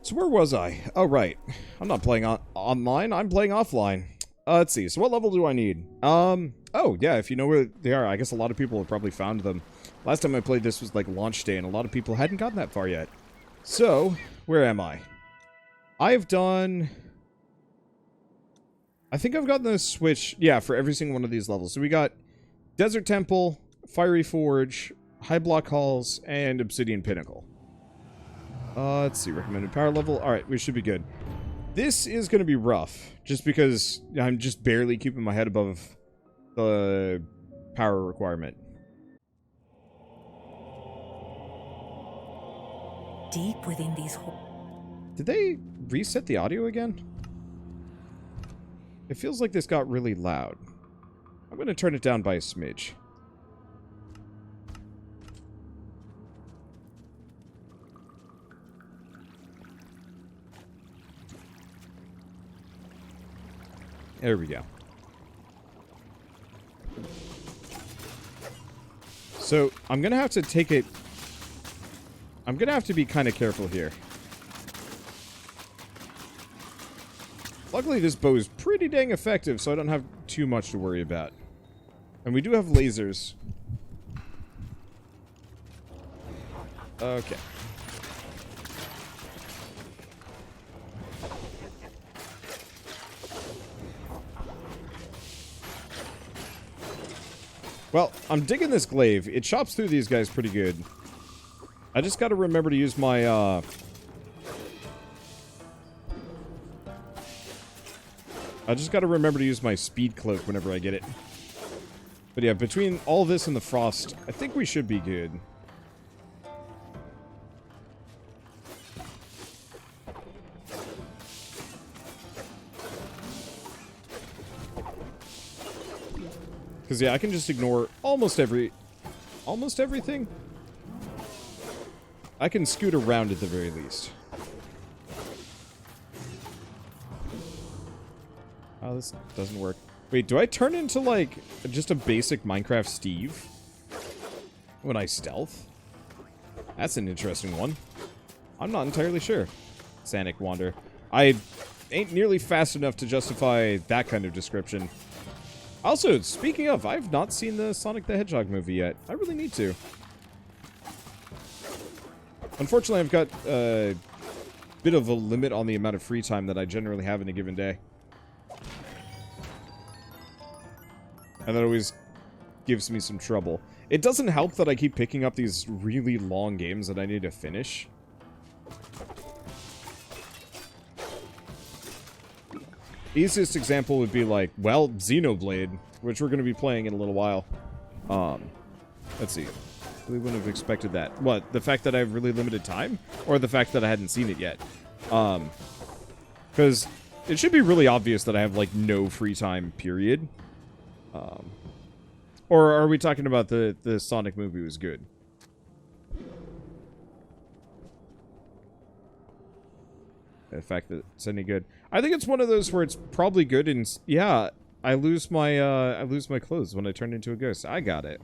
So where was I? Oh, right. I'm not playing online, I'm playing offline. Let's see, so what level do I need? Oh, yeah, if you know where they are, I guess a lot of people have probably found them. Last time I played this was like launch day, and a lot of people hadn't gotten that far yet. So, where am I? I've done... I think I've gotten the switch, yeah, for every single one of these levels. So we got Desert Temple, Fiery Forge, High Block Halls, and Obsidian Pinnacle. Let's see, recommended power level. Alright, we should be good. This is going to be rough, just because I'm just barely keeping my head above the power requirement. Deep within these Did they reset the audio again? It feels like this got really loud. I'm going to turn it down by a smidge. There we go. So, I'm going to have to take it... I'm going to have to be kind of careful here. Luckily, this bow is pretty dang effective, so I don't have too much to worry about. And we do have lasers. Okay. Well, I'm digging this glaive. It chops through these guys pretty good. I just gotta remember to use my, I just gotta remember to use my speed cloak whenever I get it. But yeah, between all this and the frost, I think we should be good. Because, yeah, I can just ignore almost everything. I can scoot around at the very least. Oh, this doesn't work. Wait, do I turn into, like, just a basic Minecraft Steve when I stealth? That's an interesting one. I'm not entirely sure. Sanic Wander. I ain't nearly fast enough to justify that kind of description. Also, speaking of, I've not seen the Sonic the Hedgehog movie yet. I really need to. Unfortunately, I've got a bit of a limit on the amount of free time that I generally have in a given day. And that always gives me some trouble. It doesn't help that I keep picking up these really long games that I need to finish. Easiest example would be like, well, Xenoblade, which we're going to be playing in a little while. Let's see. Really wouldn't have expected that. What, the fact that I have really limited time? Or the fact that I hadn't seen it yet? Because it should be really obvious that I have, like, no free time, period. Or are we talking about the Sonic movie was good? The fact that it's any good. I think it's one of those where it's probably good, and yeah, I lose my clothes when I turn into a ghost. I got it.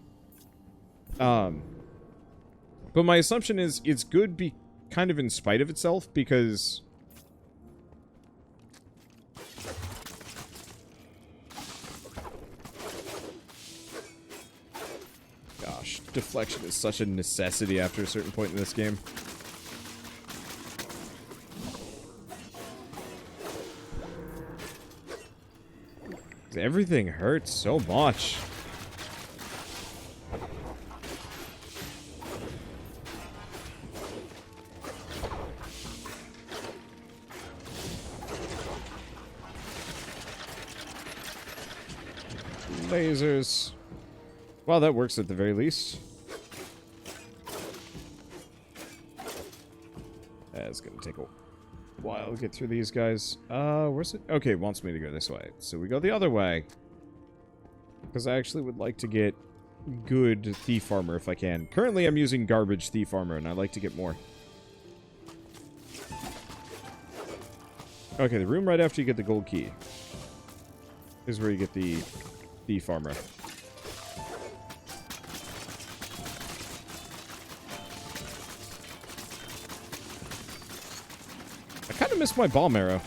But my assumption is it's good kind of in spite of itself, because gosh, deflection is such a necessity after a certain point in this game. Everything hurts so much. Lasers. Well, that works at the very least. That's gonna take a while to get through these guys. Where's it? Okay, it wants me to go this way. So we go the other way. Because I actually would like to get good thief armor if I can. Currently I'm using garbage thief armor, and I'd like to get more. Okay, the room right after you get the gold key is where you get the thief armor. I kind of miss my bomb arrow.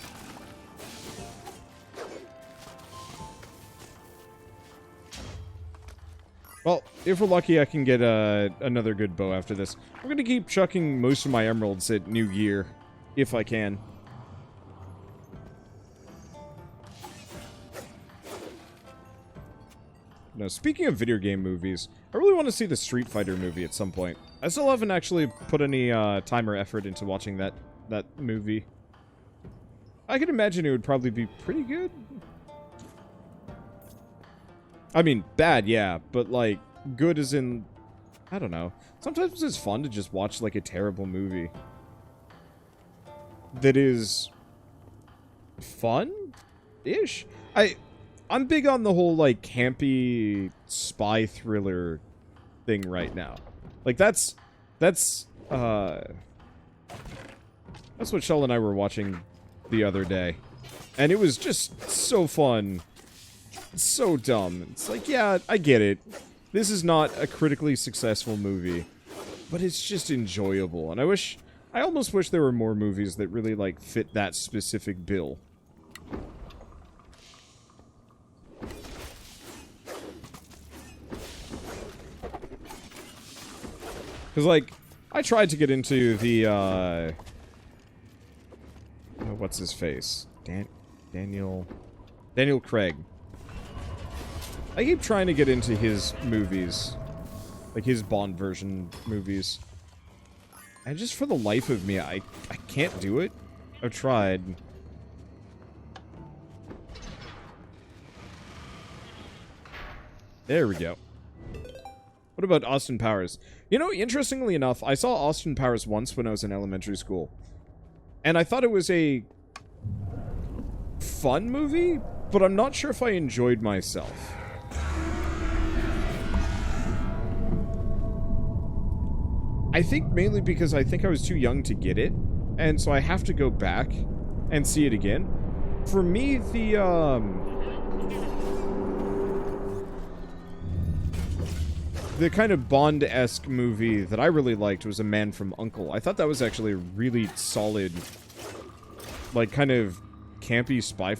Well, if we're lucky, I can get another good bow after this. I'm going to keep chucking most of my emeralds at New Year, if I can. Now, speaking of video game movies, I really want to see the Street Fighter movie at some point. I still haven't actually put any time or effort into watching that movie. I can imagine it would probably be pretty good. I mean, bad, yeah, but, like, good as in... I don't know. Sometimes it's fun to just watch, like, a terrible movie that is fun-ish. I'm big on the whole, like, campy spy thriller thing right now. Like, that's what Shell and I were watching the other day. And it was just so fun. So dumb. It's like, yeah, I get it. This is not a critically successful movie. But it's just enjoyable. And I almost wish there were more movies that really, like, fit that specific bill. Because, like, I tried to get into the, what's his face? Daniel Craig. I keep trying to get into his movies. Like, his Bond version movies. And just for the life of me, I can't do it. I've tried. There we go. What about Austin Powers? You know, interestingly enough, I saw Austin Powers once when I was in elementary school. And I thought it was a fun movie, but I'm not sure if I enjoyed myself. I think mainly because I think I was too young to get it, and so I have to go back and see it again. For me, the kind of Bond-esque movie that I really liked was A Man from U.N.C.L.E. I thought that was actually a really solid, like, kind of campy spy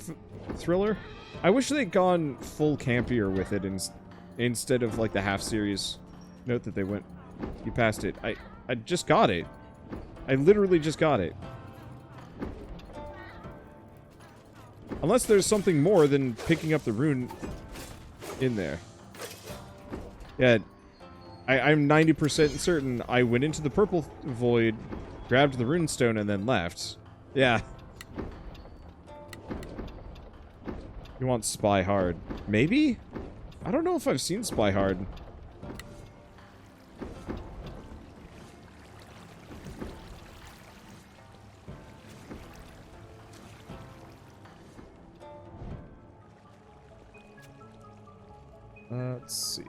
thriller. I wish they'd gone full campier with it instead of, like, the half-series. Note that they went... You passed it. I just got it. I literally just got it. Unless there's something more than picking up the rune in there. Yeah, I'm 90% certain I went into the purple void, grabbed the runestone, and then left. Yeah. You want Spy Hard. Maybe? I don't know if I've seen Spy Hard. Let's see.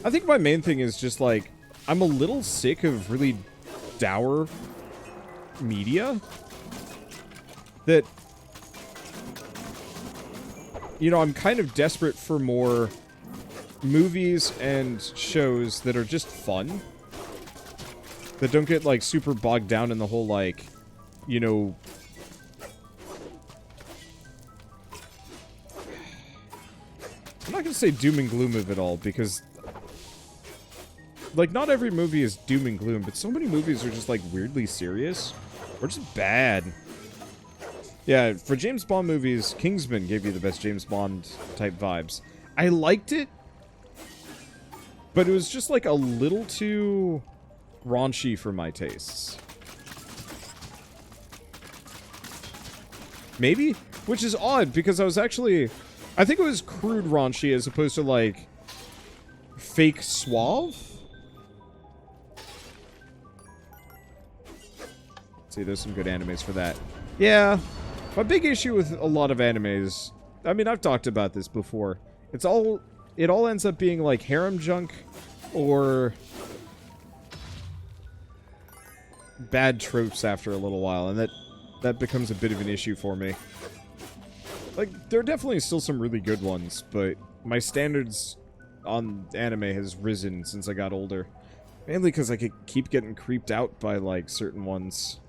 I think my main thing is just, like, I'm a little sick of really dour media. That, you know, I'm kind of desperate for more movies and shows that are just fun. That don't get, like, super bogged down in the whole, like, you know... I'm not gonna say doom and gloom of it all, because... Like, not every movie is doom and gloom, but so many movies are just, like, weirdly serious. Or just bad. Yeah, for James Bond movies, Kingsman gave you the best James Bond type vibes. I liked it, but it was just, like, a little too raunchy for my tastes. Maybe? Which is odd, because I was actually... I think it was crude raunchy as opposed to, like, fake suave? See, there's some good animes for that. Yeah, my big issue with a lot of animes, I mean, I've talked about this before. It all ends up being like harem junk or bad tropes after a little while, and that becomes a bit of an issue for me. Like, there are definitely still some really good ones, but my standards on anime has risen since I got older. Mainly because I could keep getting creeped out by, like, certain ones.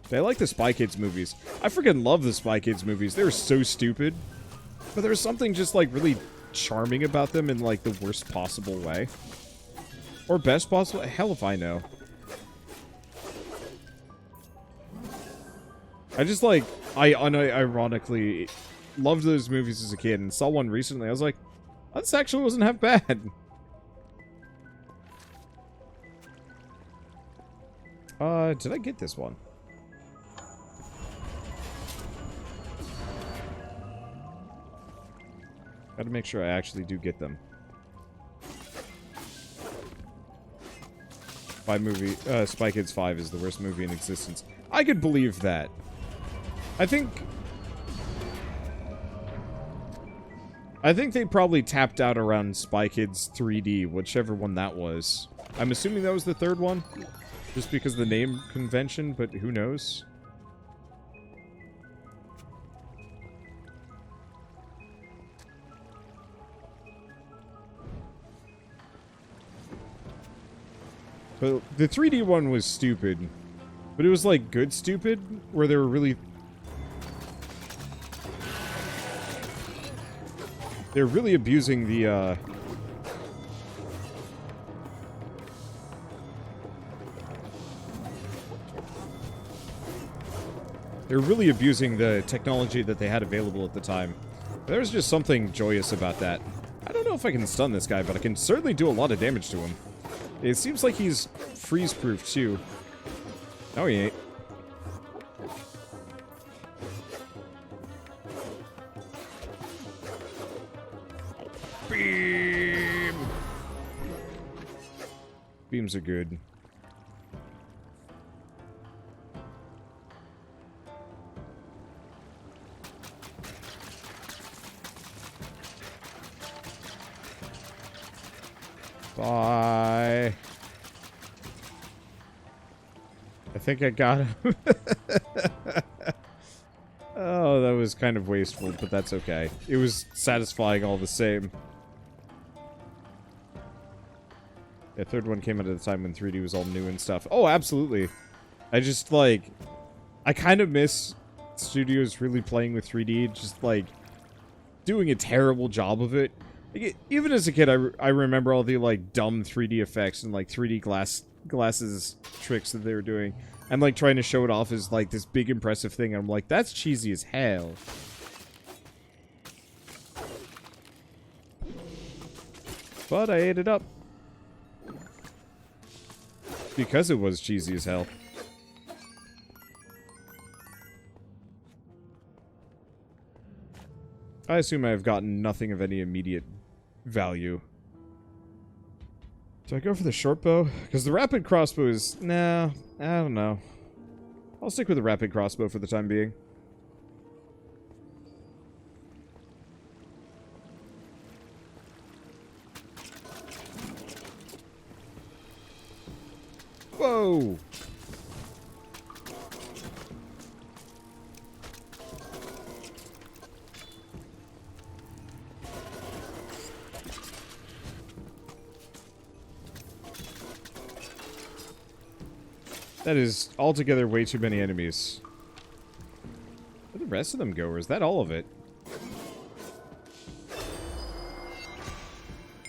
But I like the Spy Kids movies. I freaking love the Spy Kids movies. They're so stupid. But there's something just, like, really charming about them in, like, the worst possible way. Or best possible. Hell if I know. I just, like, I unironically loved those movies as a kid and saw one recently. I was like, this actually wasn't half bad. Did I get this one? Gotta make sure I actually do get them. Spy Kids 5 is the worst movie in existence. I could believe that. I think they probably tapped out around Spy Kids 3D, whichever one that was. I'm assuming that was the third one, just because of the name convention, but who knows? But the 3D one was stupid. But it was like good stupid, where they were really... They're really abusing the, They're really abusing the technology that they had available at the time. There's just something joyous about that. I don't know if I can stun this guy, but I can certainly do a lot of damage to him. It seems like he's freeze-proof, too. No, he ain't. Beam! Beams are good. Bye. I think I got him. Oh, that was kind of wasteful, but that's okay. It was satisfying all the same. The third one came out at a time when 3D was all new and stuff. Oh, absolutely. I just, like... I kind of miss studios really playing with 3D, just, like, doing a terrible job of it. Like, even as a kid, I remember all the, like, dumb 3D effects and, like, 3D glasses tricks that they were doing. And, like, trying to show it off as, like, this big impressive thing. I'm like, that's cheesy as hell. But I ate it up. Because it was cheesy as hell. I assume I have gotten nothing of any immediate value. Do I go for the short bow? Because the rapid crossbow is... Nah, I don't know. I'll stick with the rapid crossbow for the time being. Whoa! That is altogether way too many enemies. Where'd the rest of them go, or is that all of it?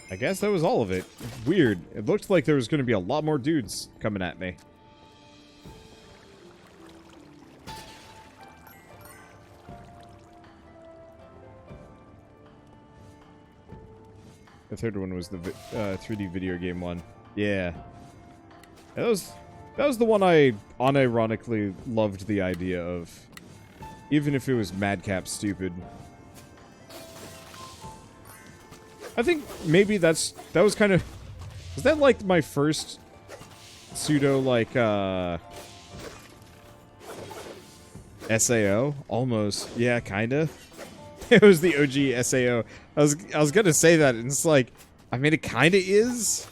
I guess that was all of it. Weird. It looked like there was going to be a lot more dudes coming at me. The third one was the 3D video game one. Yeah. That was the one I unironically loved the idea of. Even if it was madcap stupid. I think maybe that was kind of... Was that like my first pseudo, like, SAO? Almost. Yeah, kinda. It was the OG SAO. I was gonna say that, and it's like, I mean, it kinda is.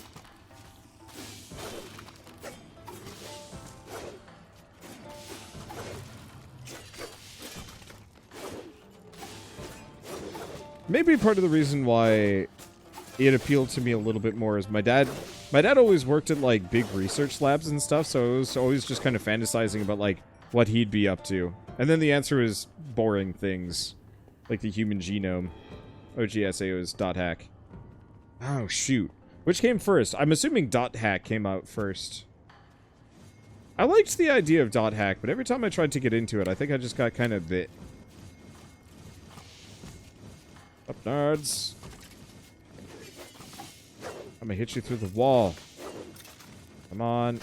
Maybe part of the reason why it appealed to me a little bit more. As my dad always worked at like big research labs and stuff, so I was always just kind of fantasizing about like what he'd be up to. And then the answer is boring things, like the human genome. OGSAO is .hack. Oh shoot, which came first? I'm assuming .hack came out first. I liked the idea of .hack, but every time I tried to get into it, I think I just got kind of bit. Up, nerds. I'm gonna hit you through the wall. Come on.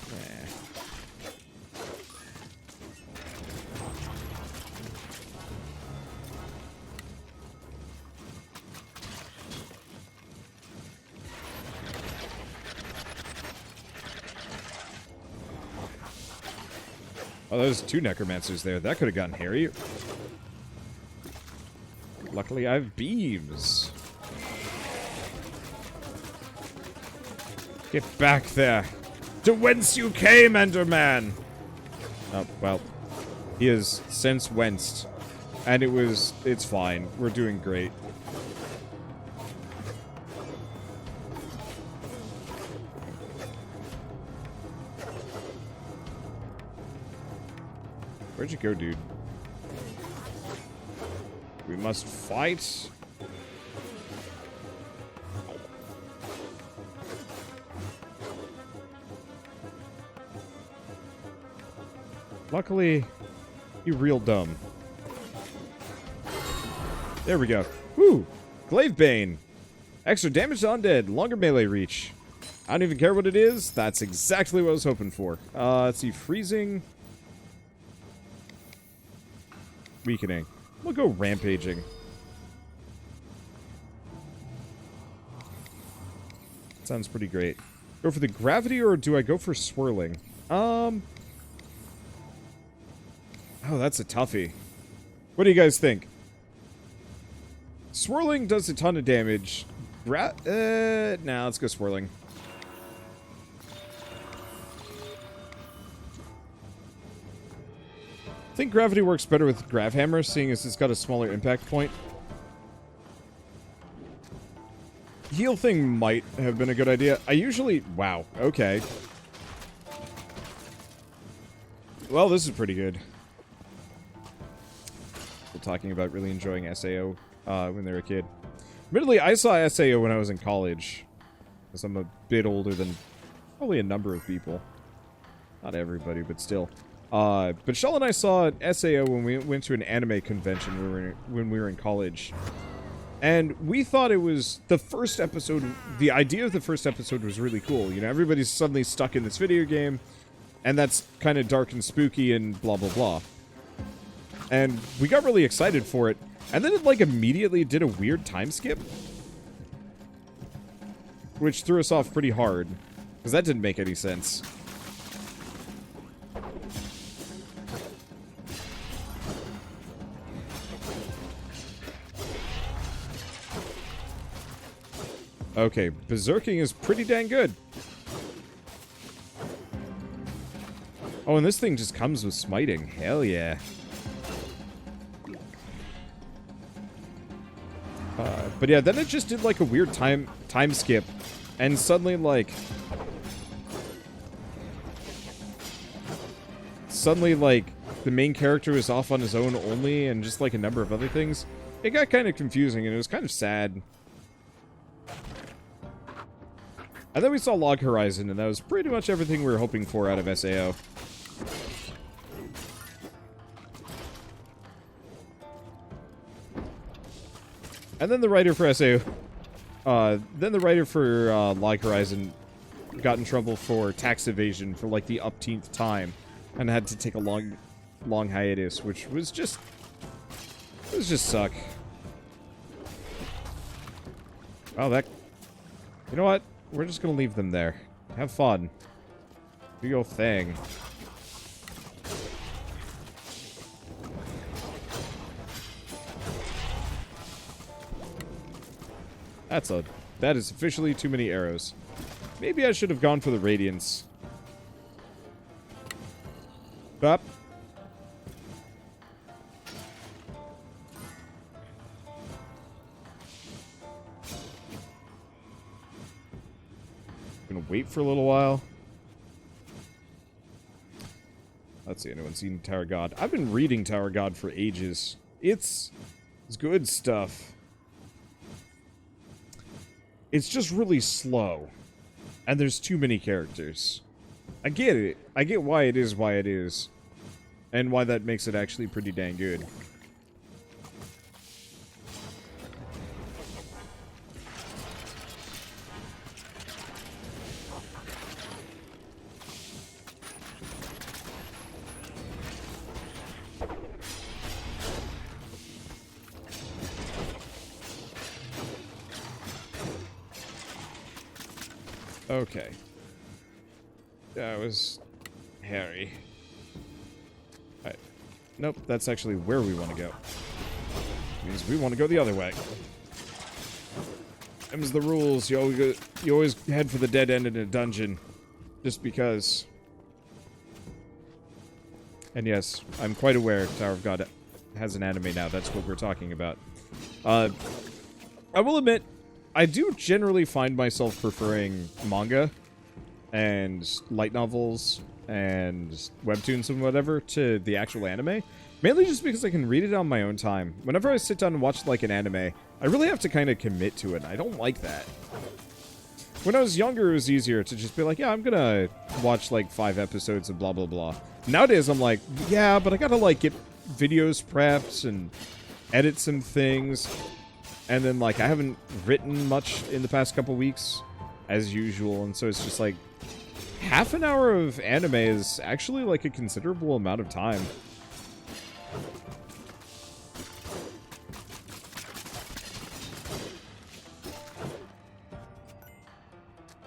Oh, there's 2 necromancers there. That could have gotten hairy. Luckily, I have beams. Get back there. To whence you came, Enderman! Oh, well. He has since wenced. And it's fine. We're doing great. Where'd you go, dude? We must fight. Luckily, you're real dumb. There we go. Woo! Glaive extra damage to undead, longer melee reach. I don't even care what it is. That's exactly what I was hoping for. Let's see. Freezing. Weakening. We'll go rampaging. Sounds pretty great. Go for the gravity or do I go for swirling? Oh, that's a toughie. What do you guys think? Swirling does a ton of damage. Nah, let's go swirling. I think gravity works better with Gravhammer, seeing as it's got a smaller impact point. Heal thing might have been a good idea. I usually... Wow, okay. Well, this is pretty good. We're talking about really enjoying SAO when they were a kid. Admittedly, I saw SAO when I was in college. Because I'm a bit older than probably a number of people. Not everybody, but still. But Shell and I saw SAO when we went to an anime convention when we were in college. And we thought it was the first episode, the idea of the first episode was really cool. You know, everybody's suddenly stuck in this video game, and that's kind of dark and spooky and blah, blah, blah. And we got really excited for it, and then it, like, immediately did a weird time skip. Which threw us off pretty hard, because that didn't make any sense. Okay, berserking is pretty dang good. Oh, and this thing just comes with smiting. Hell yeah. But yeah, then it just did like a weird time skip. And suddenly, like... the main character was off on his own only, and just like a number of other things. It got kind of confusing, and it was kind of sad. And then we saw Log Horizon, and that was pretty much everything we were hoping for out of SAO. And then the writer for SAO... then the writer for Log Horizon got in trouble for tax evasion for like the upteenth time. And had to take a long hiatus, which was just... It was just suck. Wow, that... You know what? We're just gonna leave them there. Have fun. Do your thing. That is officially too many arrows. Maybe I should have gone for the Radiance. Up. wait for a little while. Let's see, anyone seen Tower God? I've been reading Tower God for ages. It's good stuff. It's just really slow. And there's too many characters. I get it. I get why it is. And why that makes it actually pretty dang good. Okay. That was hairy. Alright. Nope, that's actually where we want to go. Means we want to go the other way. Them's the rules. You always head for the dead end in a dungeon. Just because. And yes, I'm quite aware Tower of God has an anime now. That's what we're talking about. I will admit, I do generally find myself preferring manga and light novels and webtoons and whatever to the actual anime. Mainly just because I can read it on my own time. Whenever I sit down and watch like an anime, I really have to kind of commit to it. I don't like that. When I was younger, it was easier to just be like, yeah, I'm gonna watch like 5 episodes of blah blah blah. Nowadays, I'm like, yeah, but I gotta like get videos prepped and edit some things. And then, like, I haven't written much in the past couple weeks, as usual, and so it's just, like, half an hour of anime is actually, like, a considerable amount of time.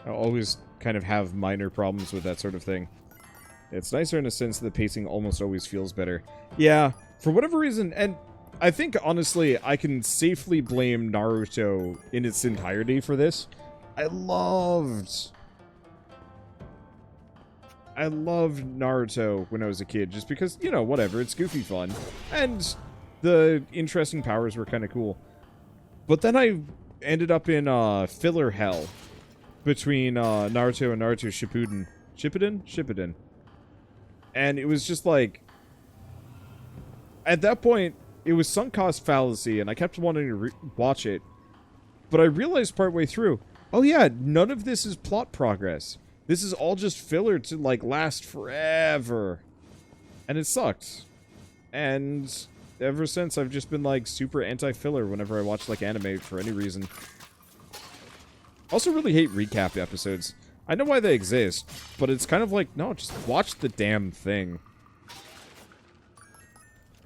I always kind of have minor problems with that sort of thing. It's nicer in a sense that the pacing almost always feels better. Yeah, for whatever reason, and I think, honestly, I can safely blame Naruto in its entirety for this. I loved Naruto when I was a kid, just because, you know, whatever, it's goofy fun. And the interesting powers were kind of cool. But then I ended up in filler hell between Naruto and Naruto Shippuden. Shippuden. And it was just like, at that point, it was sunk cost fallacy, and I kept wanting to watch it. But I realized partway through, oh yeah, none of this is plot progress. This is all just filler to, like, last forever. And it sucked. And ever since, I've just been, like, super anti-filler whenever I watch, like, anime for any reason. Also really hate recap episodes. I know why they exist, but it's kind of like, no, just watch the damn thing.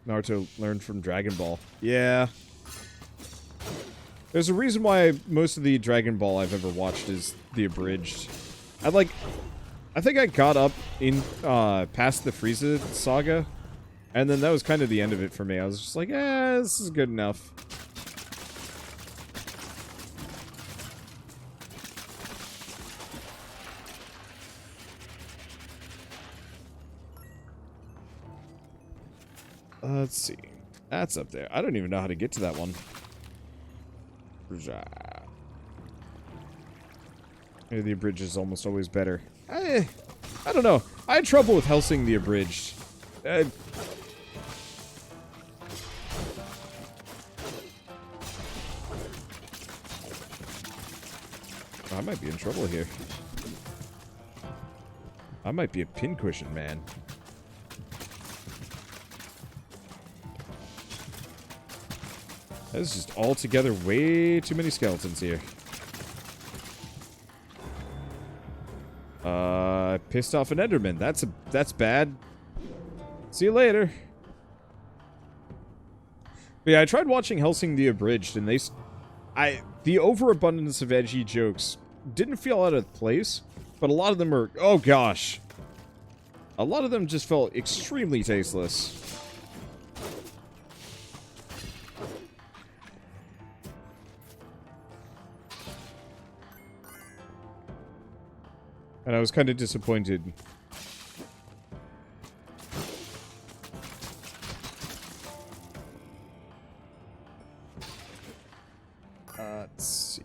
Naruto learned from Dragon Ball. Yeah. There's a reason why most of the Dragon Ball I've ever watched is the abridged. I think I got up in, past the Frieza saga, and then that was kind of the end of it for me. I was just like, this is good enough. Let's see. That's up there. I don't even know how to get to that one. Maybe the abridged is almost always better. I don't know. I had trouble with Hellsing the abridged. I might be in trouble here. I might be a pincushion man. There's just altogether way too many skeletons here. Pissed off an Enderman. That's bad. See you later. But yeah, I tried watching Hellsing the Abridged, and the overabundance of edgy jokes didn't feel out of place, but a lot of them were, oh gosh. A lot of them just felt extremely tasteless. And I was kind of disappointed. Let's see.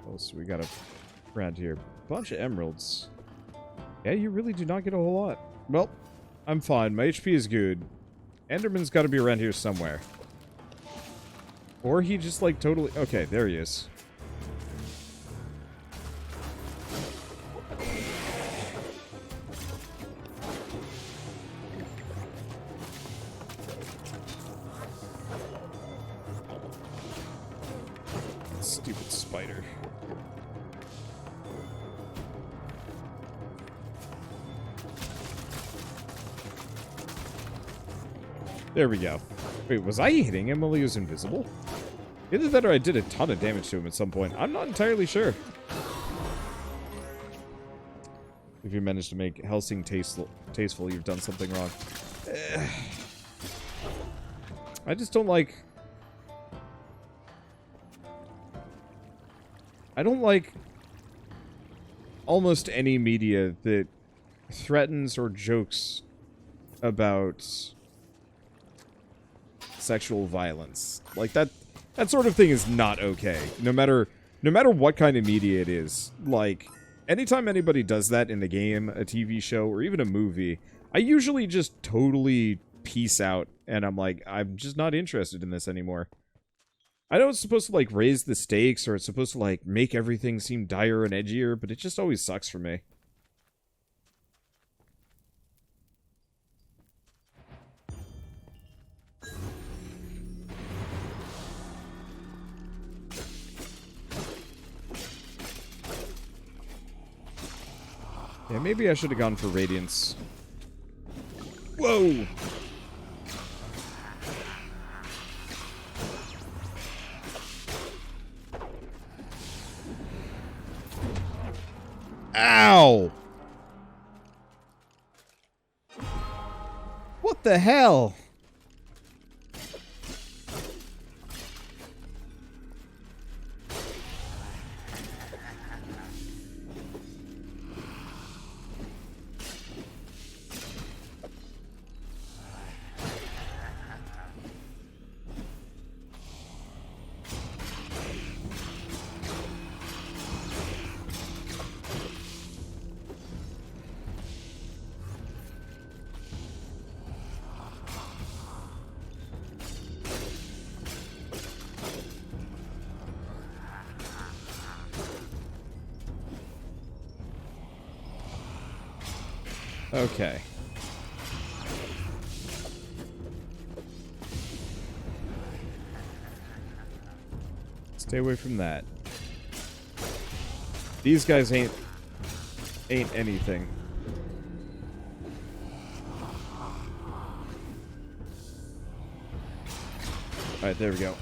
What else we got around here? Bunch of emeralds. Yeah, you really do not get a whole lot. Well, I'm fine. My HP is good. Enderman's got to be around here somewhere. Or he just, like, totally... Okay, there he is. Stupid spider. There we go. Wait, was I hitting him while he was invisible? Either that or I did a ton of damage to him at some point. I'm not entirely sure. If you managed to make Helsing tasteful, you've done something wrong. I just don't like... I don't like almost any media that threatens or jokes about sexual violence. Like, that sort of thing is not okay. No matter what kind of media it is. Like, anytime anybody does that in a game, a TV show, or even a movie, I usually just totally peace out, and I'm like, I'm just not interested in this anymore. I know it's supposed to, like, raise the stakes, or it's supposed to, like, make everything seem dire and edgier, but it just always sucks for me. Yeah, maybe I should have gone for Radiance. Whoa! Ow! What the hell? Okay. Stay away from that. These guys ain't anything. Alright, there we go.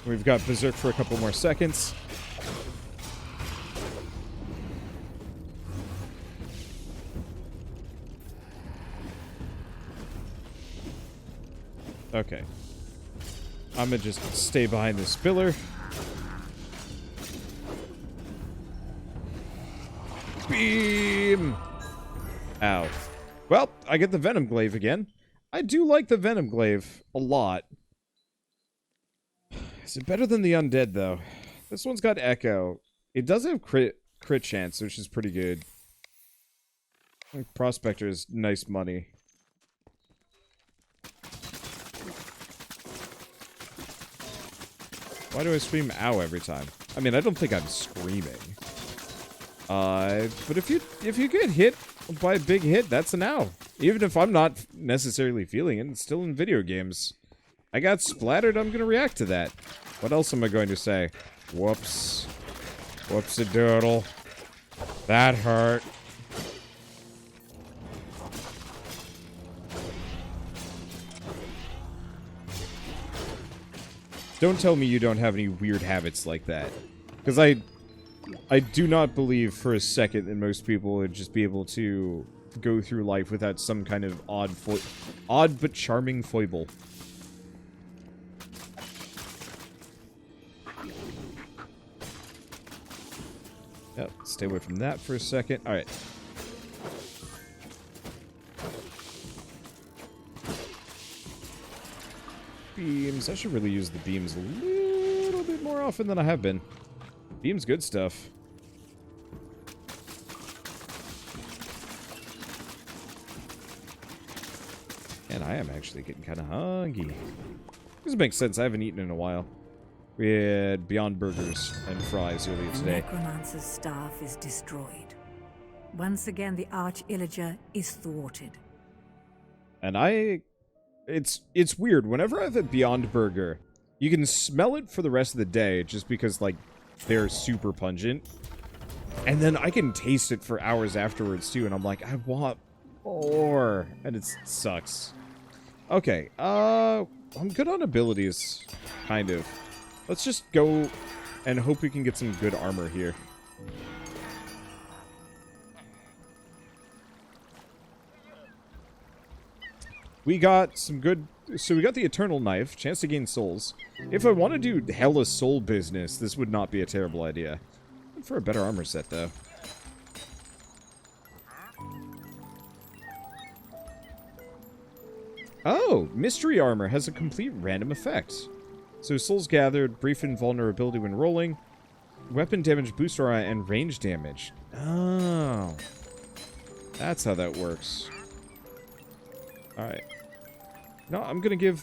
We've got Berserk for a couple more seconds. Okay. I'm gonna just stay behind this pillar. Beam! Ow. Well, I get the Venom Glaive again. I do like the Venom Glaive a lot. Is it better than the Undead, though? This one's got Echo. It does have crit chance, which is pretty good. Prospector is nice money. Why do I scream ow every time? I mean, I don't think I'm screaming. But if you get hit by a big hit, that's an ow. Even if I'm not necessarily feeling it, it's still in video games. I got splattered, I'm gonna react to that. What else am I going to say? Whoops. Whoops-a-doodle. That hurt. Don't tell me you don't have any weird habits like that. Because I do not believe for a second that most people would just be able to go through life without some kind of odd but charming foible. Yep, stay away from that for a second. Alright. Beams. I should really use the beams a little bit more often than I have been. Beam's good stuff. And I am actually getting kind of hungry. This makes sense. I haven't eaten in a while. We had Beyond Burgers and fries earlier The today. necromancer's staff is destroyed. Once again, the Arch-Illager is thwarted. And it's weird. Whenever I have a Beyond Burger, you can smell it for the rest of the day just because, like, they're super pungent. And then I can taste it for hours afterwards, too, and I'm like, I want more. And it sucks. Okay, I'm good on abilities, kind of. Let's just go and hope we can get some good armor here. We got some good... So we got the Eternal Knife, chance to gain souls. If I want to do hella soul business, this would not be a terrible idea. For a better armor set, though. Oh, Mystery Armor has a complete random effect. So souls gathered, brief invulnerability when rolling, weapon damage, boost aura, and range damage. Oh. That's how that works. Alright. No, I'm gonna get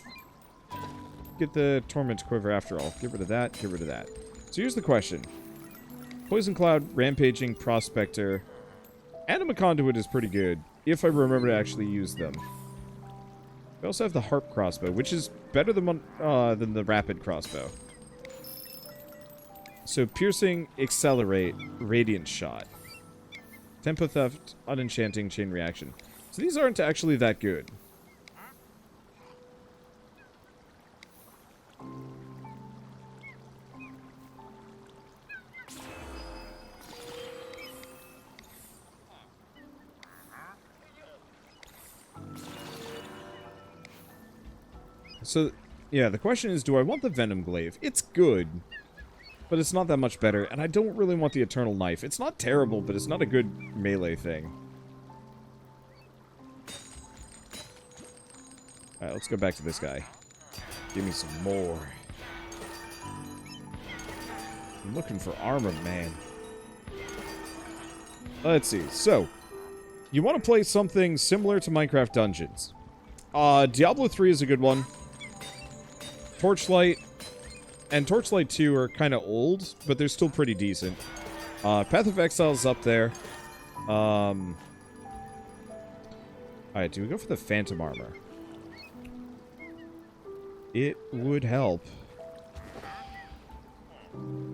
the Torment Quiver after all. Get rid of that, get rid of that. So here's the question. Poison Cloud, Rampaging, Prospector, Anima Conduit is pretty good, if I remember to actually use them. We also have the Harp Crossbow, which is better than the Rapid Crossbow. So Piercing, Accelerate, Radiant Shot. Tempo Theft, Unenchanting, Chain Reaction. So these aren't actually that good. So, yeah, the question is, do I want the Venom Glaive? It's good, but it's not that much better, and I don't really want the Eternal Knife. It's not terrible, but it's not a good melee thing. Alright, let's go back to this guy. Give me some more. I'm looking for armor, man. Let's see. So, you want to play something similar to Minecraft Dungeons. Diablo 3 is a good one. Torchlight and Torchlight 2 are kind of old, but they're still pretty decent. Path of Exile's up there. Alright, do we go for the Phantom Armor? It would help.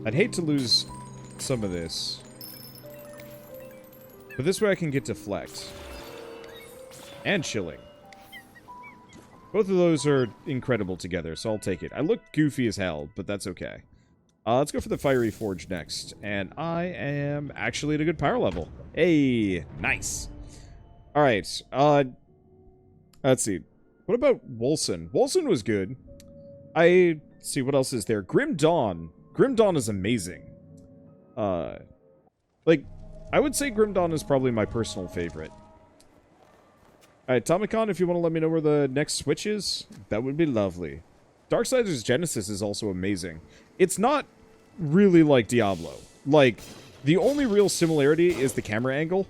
I'd hate to lose some of this. But this way I can get Deflect. And Chilling. Both of those are incredible together, so I'll take it. I look goofy as hell, but that's okay. Let's go for the Fiery Forge next. And I am actually at a good power level. Hey, nice. Alright, let's see. What about Wolson? Wolson was good. See, what else is there? Grim Dawn. Grim Dawn is amazing. Like, I would say Grim Dawn is probably my personal favorite. Alright, Tomicon, if you want to let me know where the next switch is, that would be lovely. Darksiders Genesis is also amazing. It's not really like Diablo. Like, the only real similarity is the camera angle.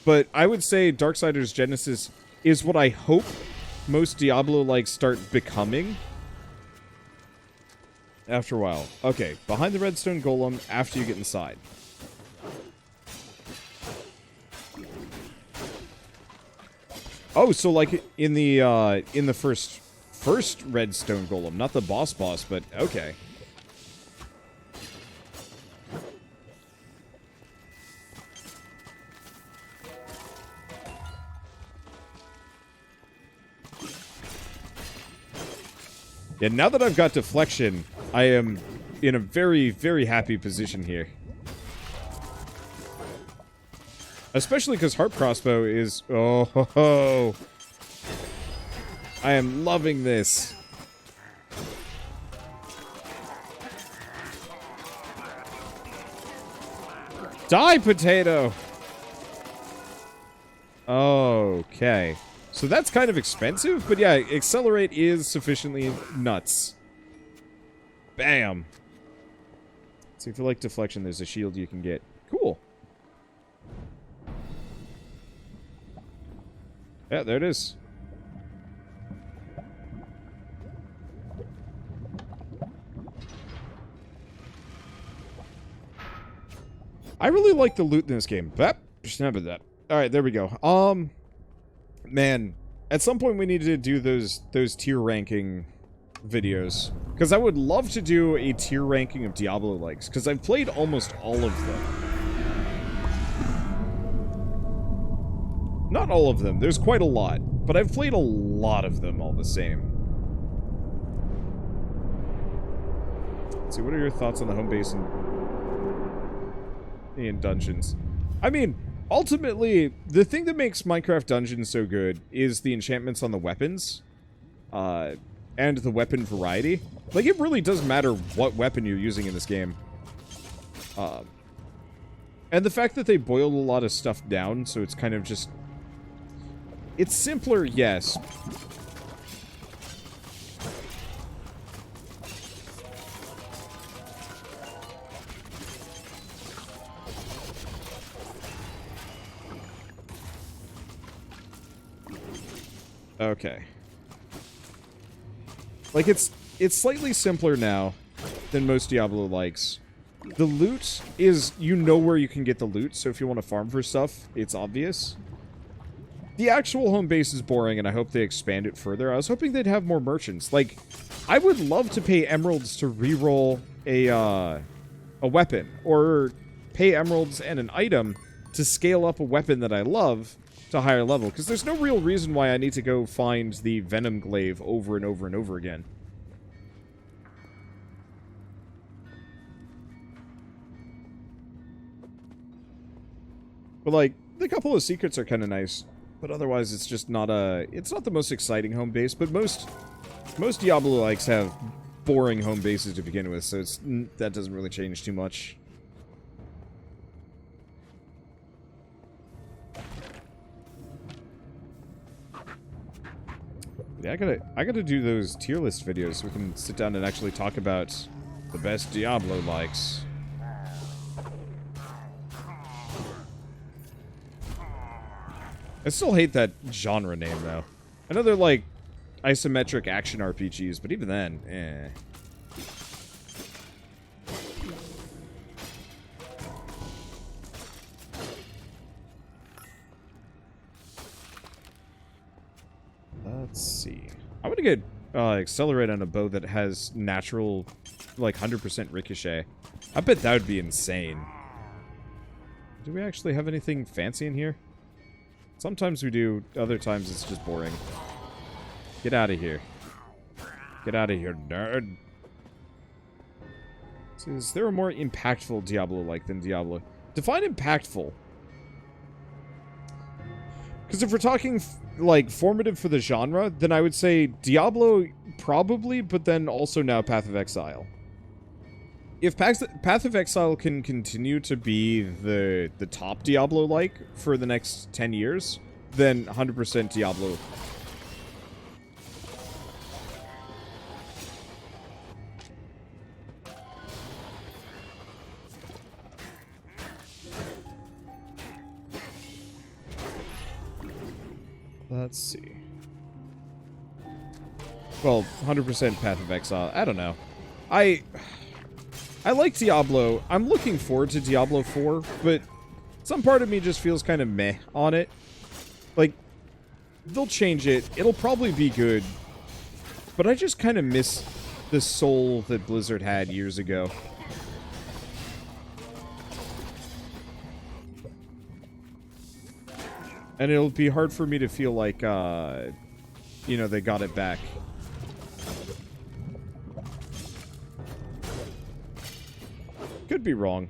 But I would say Darksiders Genesis is what I hope most Diablo-like start becoming. After a while. Okay, behind the redstone golem after you get inside. Oh, so like in the first redstone golem, not the boss, but okay. Yeah, now that I've got deflection, I am in a very, very happy position here. Especially because Harp Crossbow is... Oh, ho, ho. I am loving this. Die, potato! Okay. So that's kind of expensive, but yeah, Accelerate is sufficiently nuts. Bam. So if you like Deflection, there's a shield you can get. Cool. Yeah, there it is. I really like the loot in this game. Just remember that. Alright, there we go. Man, at some point we need to do those tier ranking videos. Because I would love to do a tier ranking of Diablo-likes, because I've played almost all of them. Not all of them, there's quite a lot. But I've played a lot of them all the same. Let's see, what are your thoughts on the home base in dungeons? I mean, ultimately, the thing that makes Minecraft Dungeons so good is the enchantments on the weapons. And the weapon variety. Like, it really does matter what weapon you're using in this game. And the fact that they boiled a lot of stuff down, so it's kind of just... It's simpler, yes. Okay. Like, it's slightly simpler now than most Diablo-likes. The loot is, you know where you can get the loot, so if you want to farm for stuff, it's obvious. The actual home base is boring, and I hope they expand it further. I was hoping they'd have more merchants. Like, I would love to pay emeralds to reroll a weapon, or pay emeralds and an item to scale up a weapon that I love to higher level, because there's no real reason why I need to go find the Venom Glaive over and over and over again. But, like, the couple of secrets are kind of nice, but otherwise it's just not it's not the most exciting home base, but most Diablo-likes have boring home bases to begin with, so that doesn't really change too much. Yeah, I gotta do those tier list videos so we can sit down and actually talk about the best Diablo likes. I still hate that genre name though. I know they're like isometric action RPGs, but even then, eh. Let's see. I want to get Accelerate on a bow that has natural, like, 100% ricochet. I bet that would be insane. Do we actually have anything fancy in here? Sometimes we do, other times it's just boring. Get out of here. Get out of here, nerd. So is there a more impactful Diablo-like than Diablo? Define impactful. Because if we're talking, like, formative for the genre, then I would say Diablo probably, but then also now Path of Exile. If Path of Exile can continue to be the top Diablo-like for the next 10 years, then 100% Diablo. Let's see. Well, 100% Path of Exile. I don't know. I like Diablo. I'm looking forward to Diablo 4, but some part of me just feels kind of meh on it. Like, they'll change it. It'll probably be good. But I just kind of miss the soul that Blizzard had years ago. And it'll be hard for me to feel like, you know, they got it back. Could be wrong.